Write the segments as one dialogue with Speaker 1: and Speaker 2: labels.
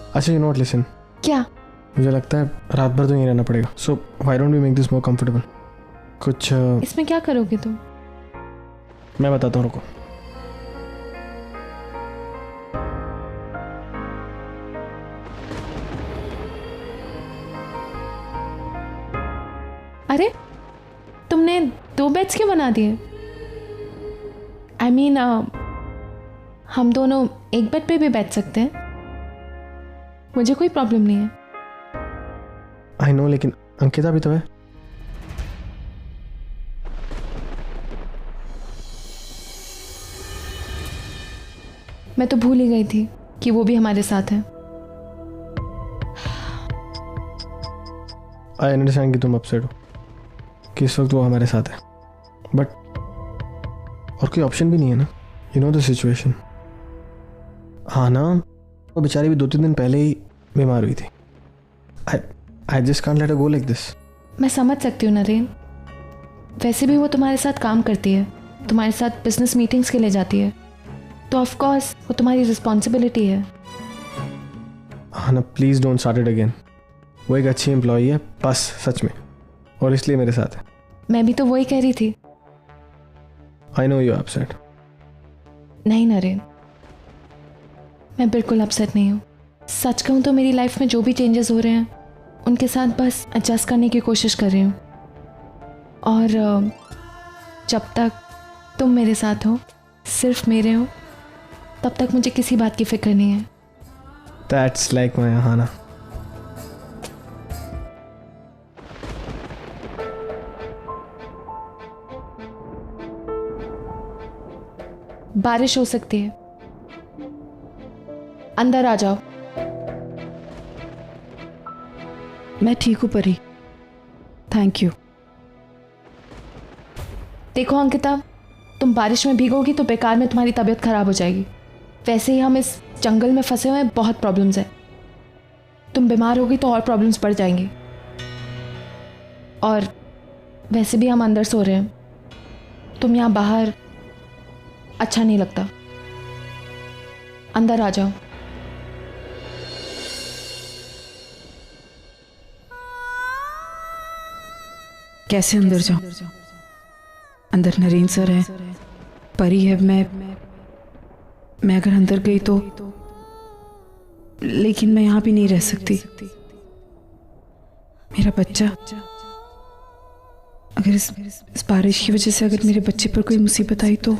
Speaker 1: अच्छा you not listen,
Speaker 2: क्या?
Speaker 1: मुझे लगता है रात भर तो यहीं रहना पड़ेगा, so why don't we make this more comfortable. कुछ
Speaker 2: इसमें क्या करोगे तुम?
Speaker 1: मैं बताता हूँ, रुको।
Speaker 2: अरे तुमने 2 बेड्स क्यों बना दिए? आई मीन हम दोनों एक बेड पे भी बैठ सकते हैं, मुझे कोई प्रॉब्लम नहीं है।
Speaker 1: आई नो, लेकिन अंकिता भी तो है।
Speaker 2: मैं तो भूल ही गई थी कि वो भी हमारे साथ है।
Speaker 1: आई अंडरस्टैंड कि तुम अपसेट हो कि इस वक्त वो हमारे साथ है, बट और कोई ऑप्शन भी नहीं है ना। You know the situation. हाँ ना, वो बेचारी भी 2-3 दिन पहले ही बीमार हुई थी। I just can't let her go like this.
Speaker 2: मैं समझ सकती हूँ नरेन, वैसे भी वो तुम्हारे साथ काम करती है, तुम्हारे साथ बिजनेस मीटिंग्स के लिए जाती है, तो ऑफ कोर्स वो तुम्हारी रिस्पॉन्सिबिलिटी है।
Speaker 1: हाँ ना, please don't start it again. वो एक अच्छी एम्प्लॉई है बस, सच में, और इसलिए मेरे साथ है।
Speaker 2: मैं भी तो वही कह रही थी।
Speaker 1: I know you upset.
Speaker 2: नहीं नरेन, मैं बिल्कुल अपसेट नहीं हूँ। सच कहूँ तो मेरी लाइफ में जो भी चेंजेस हो रहे हैं उनके साथ बस एडजस्ट करने की कोशिश कर रही हूँ, और जब तक तुम मेरे साथ हो, सिर्फ मेरे हो, तब तक मुझे किसी बात की फिक्र नहीं है।
Speaker 1: That's like my Ahana.
Speaker 2: बारिश हो सकती है, अंदर आ जाओ।
Speaker 3: मैं ठीक हूँ परी, थैंक यू।
Speaker 2: देखो अंकिता, तुम बारिश में भीगोगी तो बेकार में तुम्हारी तबीयत खराब हो जाएगी। वैसे ही हम इस जंगल में फंसे हुए हैं, बहुत प्रॉब्लम्स है। तुम बीमार होगी तो और प्रॉब्लम्स बढ़ जाएंगी, और वैसे भी हम अंदर सो रहे हैं, तुम यहाँ बाहर अच्छा नहीं लगता। अंदर आ जाओ।
Speaker 3: कैसे अंदर जाऊं? अंदर नरेन सर है, परी है, मैं अगर अंदर गई तो, लेकिन मैं यहाँ भी नहीं रह सकती। मेरा बच्चा, अगर इस बारिश की वजह से अगर मेरे बच्चे पर कोई मुसीबत आई तो।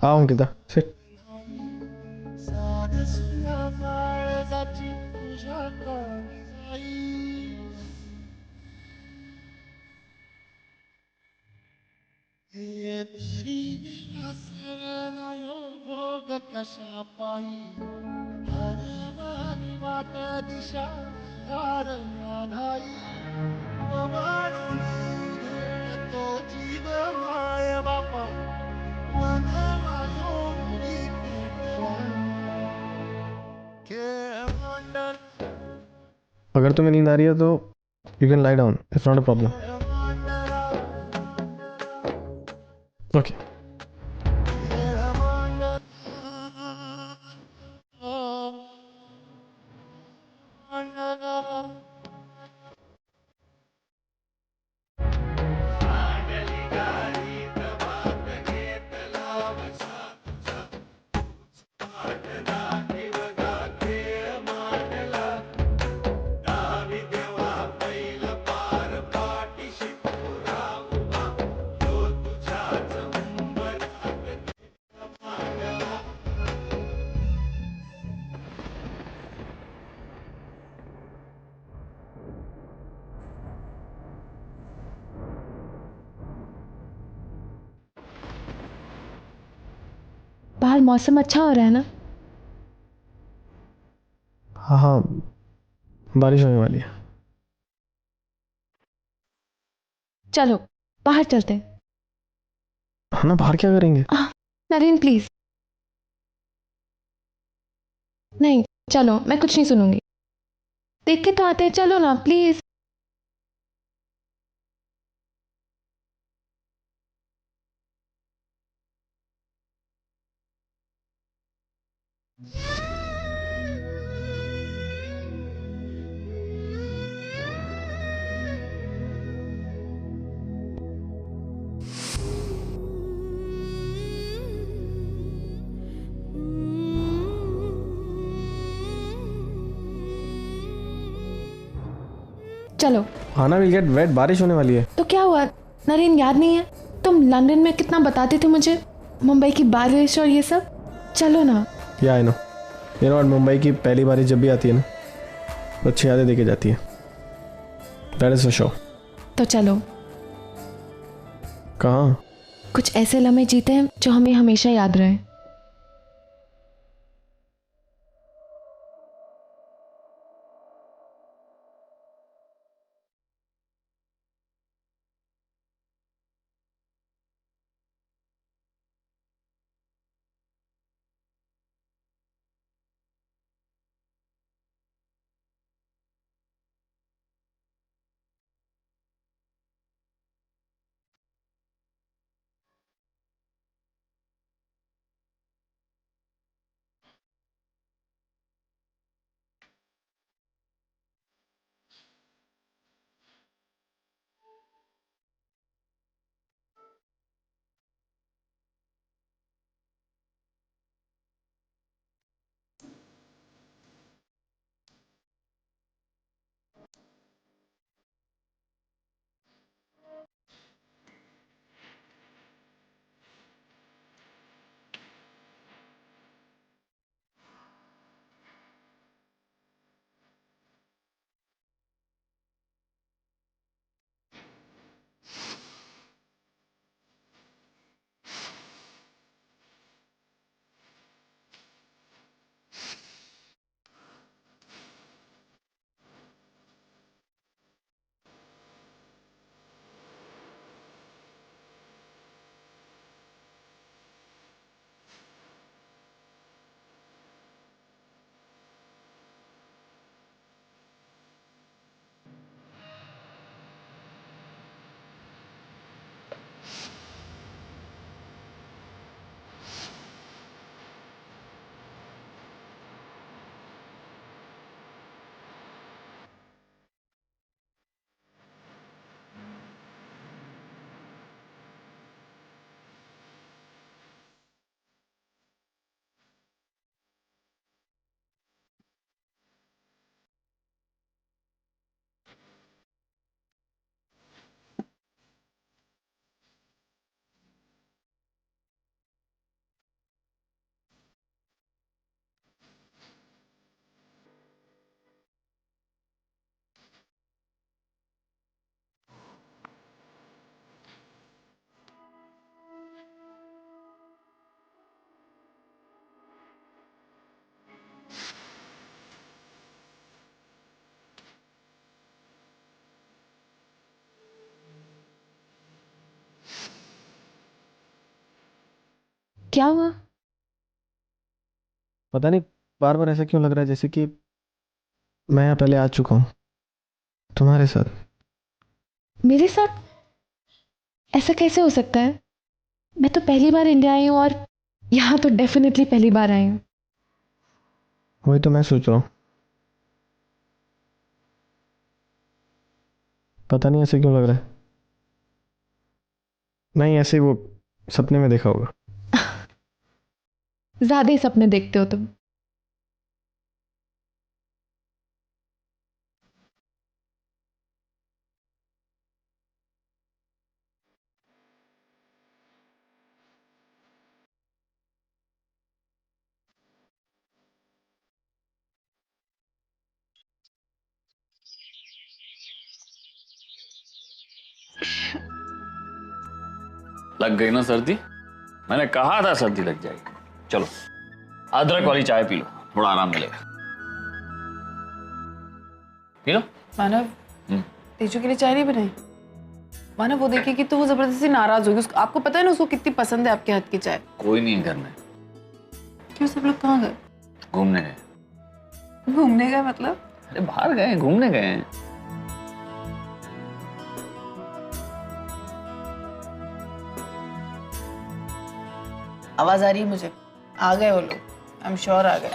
Speaker 1: आओ अंकिता, सिट। अगर तुम्हें नींद आ रही है तो you can lie down, it's not a problem. Okay.
Speaker 2: बाहर मौसम अच्छा हो रहा है ना?
Speaker 1: हाँ हाँ, बारिश होने वाली है।
Speaker 2: चलो बाहर चलते हैं।
Speaker 1: हाँ ना, बाहर क्या करेंगे?
Speaker 2: नरेन प्लीज। नहीं चलो, मैं कुछ नहीं सुनूंगी। देख के तो आते हैं, चलो ना प्लीज। चलो।
Speaker 1: हाना विल गेट वेट, बारिश होने वाली है।
Speaker 2: तो क्या हुआ नरेन, याद नहीं है? तुम लंदन में कितना बताते थे मुझे, मुंबई की बारिश और ये सब। चलो ना।
Speaker 1: या I know, you know, Mumbai की पहली बारिश जब भी आती है ना, तो अच्छी यादें देके जाती है। That is for sure.
Speaker 2: तो चलो।
Speaker 1: कहाँ?
Speaker 2: कुछ ऐसे लम्हे जीते हैं जो हमें हमेशा याद रहे। क्या हुआ?
Speaker 1: पता नहीं, बार बार ऐसा क्यों लग रहा है जैसे कि मैं यहाँ पहले आ चुका हूँ तुम्हारे साथ।
Speaker 2: मेरे साथ? ऐसा कैसे हो सकता है? मैं तो पहली बार इंडिया आई हूँ, और यहाँ तो डेफिनेटली पहली बार आई हूँ।
Speaker 1: वही तो मैं सोच रहा हूँ, पता नहीं ऐसे क्यों लग रहा है। नहीं, ऐसे ही वो सपने में देखा होगा।
Speaker 2: ज्यादा ही सपने देखते हो तुम।
Speaker 4: लग गई ना सर्दी? मैंने कहा था सर्दी लग जाएगी। चलो अदरक वाली चाय पी लो, थोड़ा आराम मिलेगा। P low.
Speaker 3: मानव, तेजू के लिए चाय नहीं बनाई? माना वो देखेगी तो वो जबरदस्ती नाराज होगी। उसको, आपको पता है ना उसको कितनी पसंद है आपके हाथ की चाय।
Speaker 4: कोई नहीं है घर में।
Speaker 3: क्यों, सब लोग कहाँ गए?
Speaker 4: घूमने गए।
Speaker 3: घूमने गए मतलब?
Speaker 4: अरे बाहर गए, घूमने गए हैं।
Speaker 3: आवाज आ रही है मुझे, आ गए वो लोग, आई एम श्योर आ गए।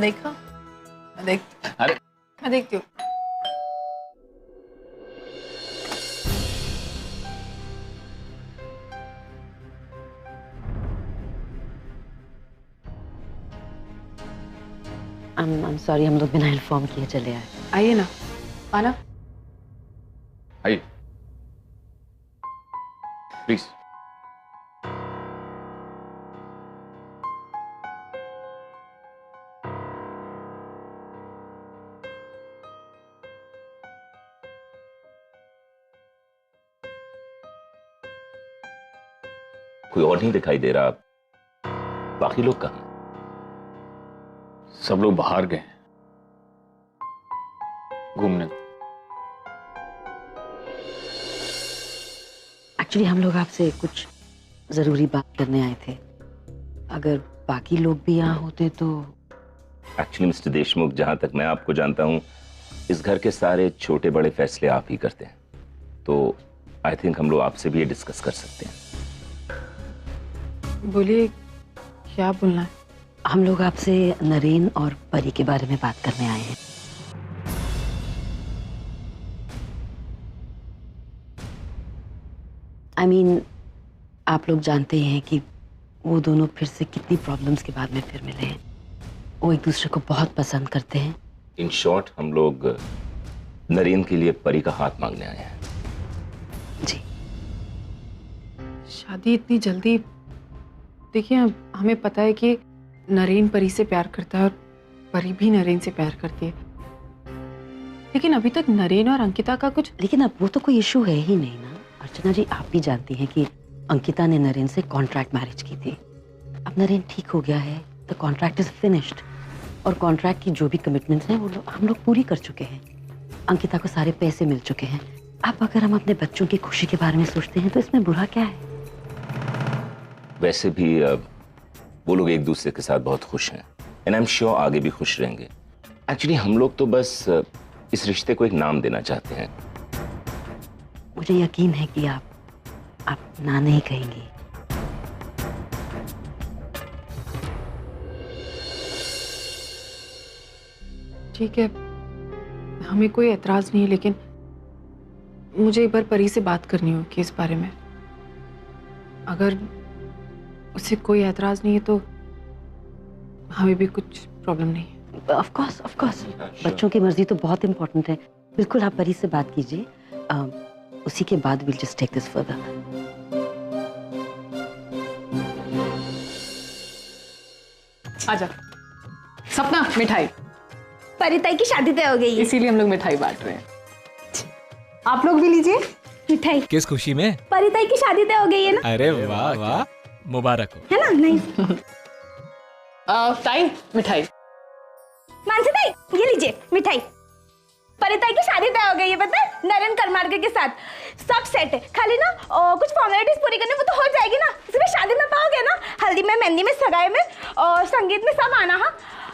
Speaker 3: देखा, मैं देखती हूँ।
Speaker 5: I'm sorry, हम लोग बिना इन्फॉर्म किए चले आए।
Speaker 3: आइए ना, आना।
Speaker 4: आइए प्लीज।
Speaker 6: कोई और नहीं दिखाई दे रहा, बाकी लोग कहाँ?
Speaker 4: सब लोग बाहर गए घूमने।
Speaker 5: एक्चुअली हम लोग आपसे कुछ जरूरी बात करने आए थे। अगर बाकी लोग भी यहाँ होते तो।
Speaker 6: एक्चुअली मिस्टर देशमुख, जहां तक मैं आपको जानता हूं, इस घर के सारे छोटे बड़े फैसले आप ही करते हैं, तो आई थिंक हम लोग आपसे भी ये डिस्कस कर सकते हैं।
Speaker 3: बोलिए, क्या बोलना है?
Speaker 5: हम लोग आपसे नरेन और परी के बारे में बात करने आए हैं। आई मीन, आप लोग जानते हैं कि वो दोनों फिर से कितनी प्रॉब्लम्स के बाद में फिर मिले हैं। वो एक दूसरे को बहुत पसंद करते हैं।
Speaker 6: इन शॉर्ट, हम लोग नरेन के लिए परी का हाथ मांगने आए हैं।
Speaker 5: जी।
Speaker 3: शादी इतनी जल्दी? देखिए, हमें पता है कि नरेन परी से प्यार करता है और परी भी नरेन से प्यार करती है, लेकिन अभी तक नरेन और अंकिता का कुछ।
Speaker 5: लेकिन अब वो तो कोई इशू है ही नहीं ना। अर्चना जी, आप भी जानती हैं कि अंकिता ने नरेन से कॉन्ट्रैक्ट मैरिज की थी। अब नरेन ठीक हो गया है, द कॉन्ट्रैक्ट इज फिनिश्ड, और कॉन्ट्रैक्ट की जो भी कमिटमेंट्स हैं वो हम लोग पूरी कर चुके हैं। अंकिता को सारे पैसे मिल चुके हैं। अब अगर हम अपने बच्चों की खुशी के बारे में सोचते हैं तो इसमें बुरा क्या है?
Speaker 6: वैसे भी वो लोग एक दूसरे के साथ बहुत खुश हैं, एंड आई एम श्योर आगे भी खुश रहेंगे। एक्चुअली हम लोग तो बस इस रिश्ते को एक नाम देना चाहते हैं।
Speaker 5: मुझे यकीन है कि आप ना नहीं कहेंगी।
Speaker 3: ठीक है, हमें कोई एतराज नहीं है, लेकिन मुझे एक बार परी से बात करनी होगी इस बारे में। अगर उसे कोई एतराज नहीं है तो हमें भी कुछ प्रॉब्लम नहीं है।
Speaker 5: ऑफ कोर्स बच्चों की मर्जी तो बहुत इंपॉर्टेंट है। बिल्कुल, आप परी से बात कीजिए, उसी के बाद will just take this further.
Speaker 3: आजा सपना, मिठाई।
Speaker 7: परिताई की शादी तय हो गई है,
Speaker 3: इसीलिए हम लोग मिठाई बांट रहे हैं।
Speaker 7: आप लोग भी लीजिए मिठाई।
Speaker 8: किस खुशी में?
Speaker 7: परिताई की शादी तय हो गई है ना।
Speaker 8: अरे वाह वाह, मुबारक हो।
Speaker 7: है ना? नहीं
Speaker 3: ताई, मिठाई।
Speaker 7: मानसी ताई, ये लीजिए मिठाई। परिताई की शादी तय हो गई है, पता है, नरेन करमारकर के साथ। सब सेट है, खाली ना कुछ फॉर्मेलिटीज पूरी करनी, वो तो हो जाएगी ना। सिर्फ शादी में पाओगे ना, हल्दी में, मेहंदी में, सगाई में और संगीत में सब आना। हाँ,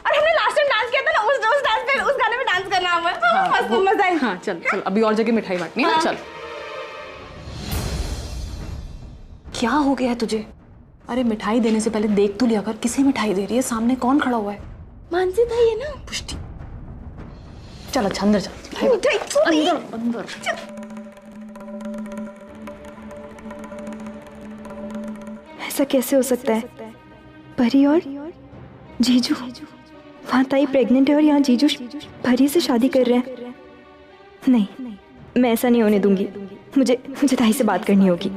Speaker 7: और हमने लास्ट टाइम डांस किया था ना, उस डांस पे, उस गाने में डांस करना हमें। मस्त मजा आएगा।
Speaker 3: हाँ, चल अभी और जगह मिठाई बांटनी है ना। चल।
Speaker 9: क्या हो गया है तुझे? अरे मिठाई देने से पहले देख तो लिया कर, किसे मिठाई दे रही है, सामने कौन खड़ा हुआ है?
Speaker 7: मानसी ताई है ना।
Speaker 9: पुष्टि, चल अच्छा अंदर चल।
Speaker 7: मिठाई
Speaker 9: अंदर अंदर।
Speaker 10: ऐसा कैसे हो सकता है? परी और जीजू, वहाँ ताई प्रेग्नेंट है और यहाँ जीजू परी से शादी कर रहे हैं। नहीं, मैं ऐसा नहीं होने दूंगी। मुझे ताई से बात करनी होगी।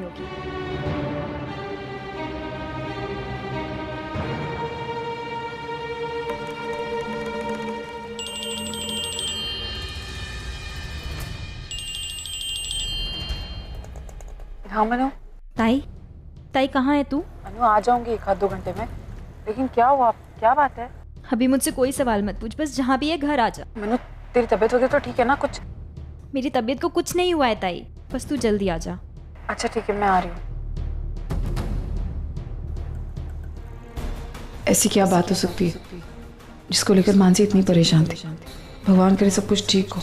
Speaker 3: हाँ मनु।
Speaker 10: ताई कहाँ है तू?
Speaker 3: मनु, आ जाऊंगी 1-2 घंटे में। लेकिन क्या हुआ, क्या बात है?
Speaker 10: अभी मुझसे कोई सवाल मत पूछ, बस जहाँ भी है घर आ जा।
Speaker 3: मनु, तेरी तबीयत वगैरह तो ठीक है ना? कुछ
Speaker 10: मेरी तबीयत को कुछ नहीं हुआ है ताई, बस तू जल्दी आ जा।
Speaker 3: अच्छा ठीक है, मैं आ रही हूँ। ऐसी क्या बात हो सकती है जिसको लेकर मानसी इतनी परेशान थी? भगवान करे सब कुछ ठीक हो।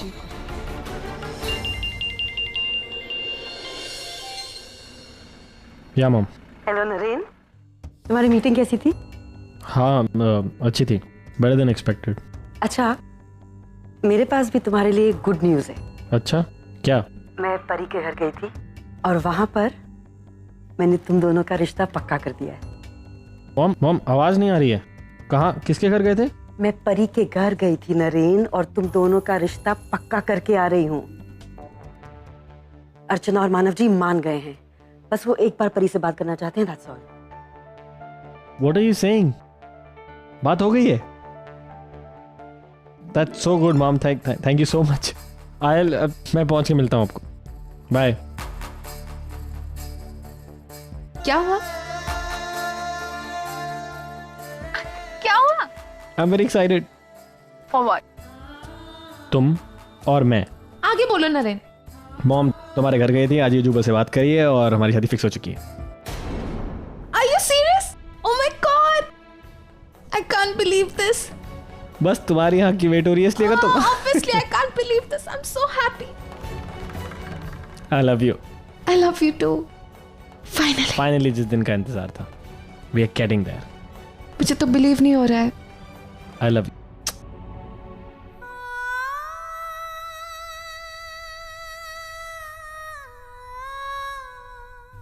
Speaker 1: या मॉम।
Speaker 5: हेलो नरेन, तुम्हारी मीटिंग कैसी थी?
Speaker 1: हाँ अच्छी थी, बेटर देन एक्सपेक्टेड।
Speaker 5: अच्छा, मेरे पास भी तुम्हारे लिए गुड न्यूज़ है।
Speaker 1: अच्छा, क्या?
Speaker 5: मैं परी के घर गई थी और वहां पर मैंने तुम दोनों का रिश्ता पक्का कर दिया है।
Speaker 1: मॉम आवाज नहीं आ रही है। कहाँ, किसके घर गए थे?
Speaker 5: मैं परी के घर गई थी नरेन, और तुम दोनों का रिश्ता पक्का करके आ रही हूँ। अर्चना और मानव जी मान गए हैं, बस वो एक बार परी से बात करना चाहते हैं, that's all।
Speaker 1: What are you saying? बात हो गई है? That's so good, mom. Thank you so much. मैं पहुंच के मिलता हूँ आपको। बाय।
Speaker 2: क्या हुआ? क्या हुआ?
Speaker 1: I'm very excited.
Speaker 2: For what?
Speaker 1: तुम और मैं।
Speaker 2: आगे बोलो नरेन।
Speaker 1: मॉम तुम्हारे घर गई थी, आज ये जुबा से बात करी है और हमारी शादी फिक्स हो चुकी है।
Speaker 2: Are you serious? Oh my God! I can't believe this.
Speaker 1: बस तुम्हारी यहाँ की वेट हो रही है इसलिए तुम।
Speaker 2: Obviously, I can't believe this. I'm so happy.
Speaker 1: I love you.
Speaker 2: I love you too. Finally.
Speaker 1: Finally जिस दिन का इंतजार था। We are getting there.
Speaker 2: मुझे तो बिलीव नहीं हो रहा है।
Speaker 1: I love you.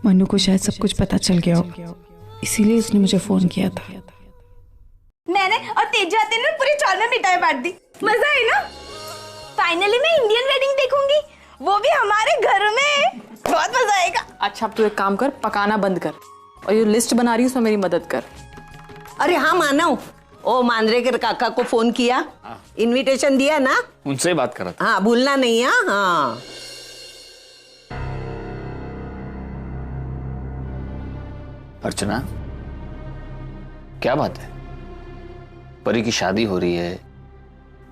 Speaker 3: मनु को शायद सब कुछ पता चल गया हो, इसीलिए उसने मुझे फोन किया था।
Speaker 7: मैंने और तेजू आते ने पूरी चौल में मिठाई बांट दी। मजा आई ना? फाइनली मैं इंडियन वेडिंग देखूंगी, वो भी हमारे घर में। बहुत मजा आएगा।
Speaker 3: अच्छा अब तू एक काम कर, पकाना बंद कर और ये लिस्ट बना रही हूँ, उसमें मेरी मदद कर।
Speaker 11: अरे हाँ मानव, ओ मांद्रेकर काका को फोन किया, इनविटेशन दिया ना?
Speaker 4: उनसे बात कर रहा था।
Speaker 11: हाँ भूलना नहीं। हाँ
Speaker 4: अर्चना, क्या बात है? परी की शादी हो रही है,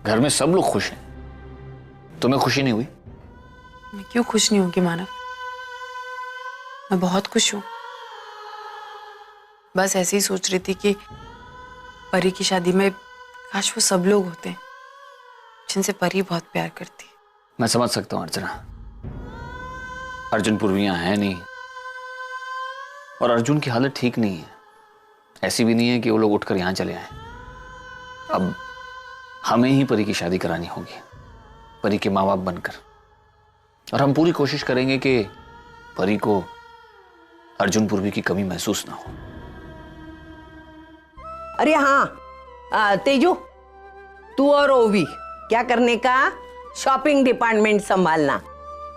Speaker 4: घर में सब लोग खुश हैं, तुम्हें खुशी नहीं हुई?
Speaker 3: मैं क्यों खुश नहीं होंगी मानव, मैं बहुत खुश हूँ। बस ऐसे ही सोच रही थी कि परी की शादी में काश वो सब लोग होते जिनसे परी बहुत प्यार करती।
Speaker 4: मैं समझ सकता हूँ अर्चना, अर्जुन पूर्वियां है नहीं और अर्जुन की हालत ठीक नहीं है। ऐसी भी नहीं है कि वो लोग उठकर यहां चले आए। अब हमें ही परी की शादी करानी होगी, परी के माँ बाप बनकर, और हम पूरी कोशिश करेंगे कि परी को अर्जुन पूर्वी की कमी महसूस ना हो।
Speaker 11: अरे हाँ तेजू, तू और ओवी क्या करने का? शॉपिंग डिपार्टमेंट संभालना,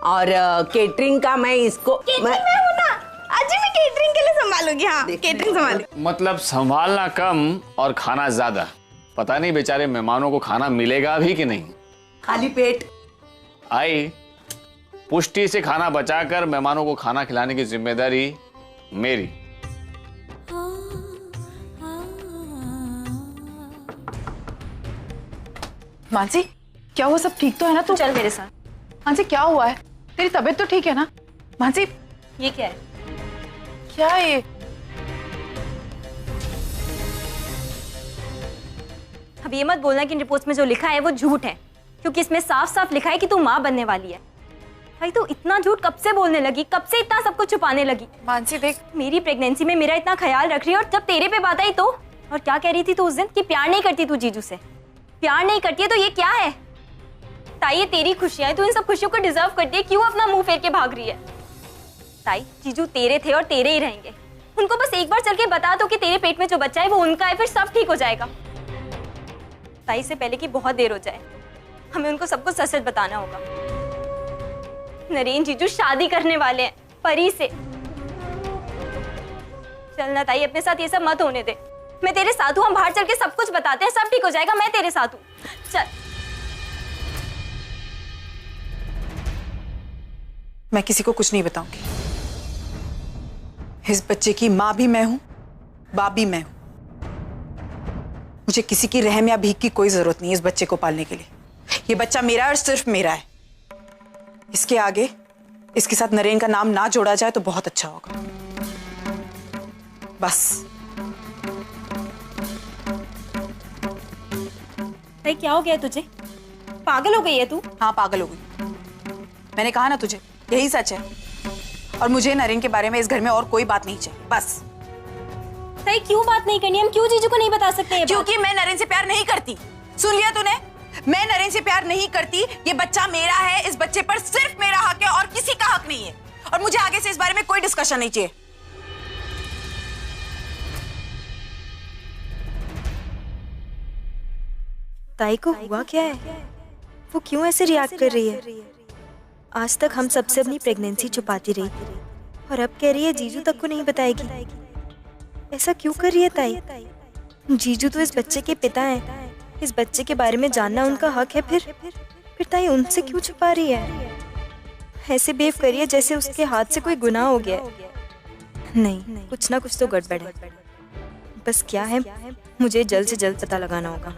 Speaker 11: और केटरिंग का मैं इसको
Speaker 7: मैं हूं ना, आज मैं केटरिंग के लिए संभालूंगी। हाँ केटरिंग संभालूंगी।
Speaker 4: मतलब संभालना कम और खाना ज्यादा। पता नहीं बेचारे मेहमानों को खाना मिलेगा भी कि नहीं।
Speaker 11: खाली पेट
Speaker 4: आई पुष्टि से खाना बचाकर मेहमानों को खाना खिलाने की जिम्मेदारी मेरी।
Speaker 3: मानसी क्या हुआ, सब ठीक तो है ना? तू
Speaker 7: चल मेरे साथ।
Speaker 3: मानसी क्या हुआ है? तेरी तबीयत तो ठीक है ना? मानसी
Speaker 7: ये क्या है?
Speaker 3: क्या है ये?
Speaker 10: अब ये मत बोलना कि रिपोर्ट्स में जो लिखा है वो झूठ है, क्योंकि इसमें साफ साफ लिखा है कि तू माँ बनने वाली है। भाई तू इतना झूठ कब से बोलने लगी, कब से इतना सब कुछ छुपाने लगी?
Speaker 3: मानसी देख,
Speaker 10: मेरी प्रेगनेंसी में मेरा इतना ख्याल रख रही है, और जब तेरे पे बात आई तो? और क्या कह रही थी तू उस दिन कि प्यार नहीं करती तू जीजू से? प्यार नहीं करती है तो ये क्या है? ताई ये तेरी खुशियां हैं, तू इन सब खुशियों को डिजर्व करती है, क्यों अपना मुंह फेर के भाग रही है? ताई जीजू तेरे थे और तेरे ही रहेंगे, उनको बस एक बार चल के बता दो कि तेरे पेट में जो बच्चा है वो उनका है, फिर सब ठीक हो जाएगा। ताई से पहले कि बहुत देर हो जाए, हमें उनको सब कुछ सच बताना होगा। नरेन जीजू शादी करने वाले हैं परी से। चलना ताई, अपने साथ ये सब मत होने दे। मैं तेरे साथ हूँ, हम बाहर चल के सब कुछ बताते हैं, सब ठीक हो जाएगा, मैं तेरे साथ हूँ। चल।
Speaker 3: मैं किसी को कुछ नहीं बताऊंगी। इस बच्चे की माँ भी मैं हूं, बाप भी मैं हूं। मुझे किसी की रहम या भीख की कोई जरूरत नहीं है इस बच्चे को पालने के लिए। ये बच्चा मेरा और सिर्फ मेरा है।
Speaker 9: इसके आगे इसके साथ नरेन का नाम ना जोड़ा जाए तो बहुत अच्छा होगा। बस।
Speaker 10: ताई क्या हो गया तुझे? पागल हो गई है तू?
Speaker 9: हाँ, पागल हो गई। मैंने कहा ना तुझे, यही सच है। और मुझे नरेन के बारे में इस घर में और कोई बात नहीं चाहिए, बस।
Speaker 10: ताई क्यों बात नहीं करनी? हम क्यों जीजू को नहीं बता सकते?
Speaker 9: क्योंकि मैं नरेन से प्यार नहीं करती। सुन लिया तूने? मैं नरेन से प्यार नहीं करती। ये बच्चा मेरा है, इस बच्चे पर सिर्फ मेरा हक है और किसी का हक नहीं है। और मुझे आगे से इस बारे में कोई डिस्कशन नहीं चाहिए।
Speaker 10: ताई को हुआ क्या है? वो क्यों ऐसे रिएक्ट कर रही है? आज तक हम सबसे अपनी प्रेगनेंसी छुपाती रही और अब कह रही है जीजू तक को नहीं बताएगी। ऐसा क्यों कर रही है ताई? जीजू तो इस बच्चे के पिता हैं। इस बच्चे के बारे में जानना उनका हक है। फिर ताई उनसे क्यों छुपा रही है? ऐसे बिहेव कर रही है जैसे उसके हाथ से कोई गुनाह हो गया है। नहीं, कुछ ना कुछ तो गड़बड़ है। बस क्या है, मुझे जल्द से जल्द पता लगाना होगा।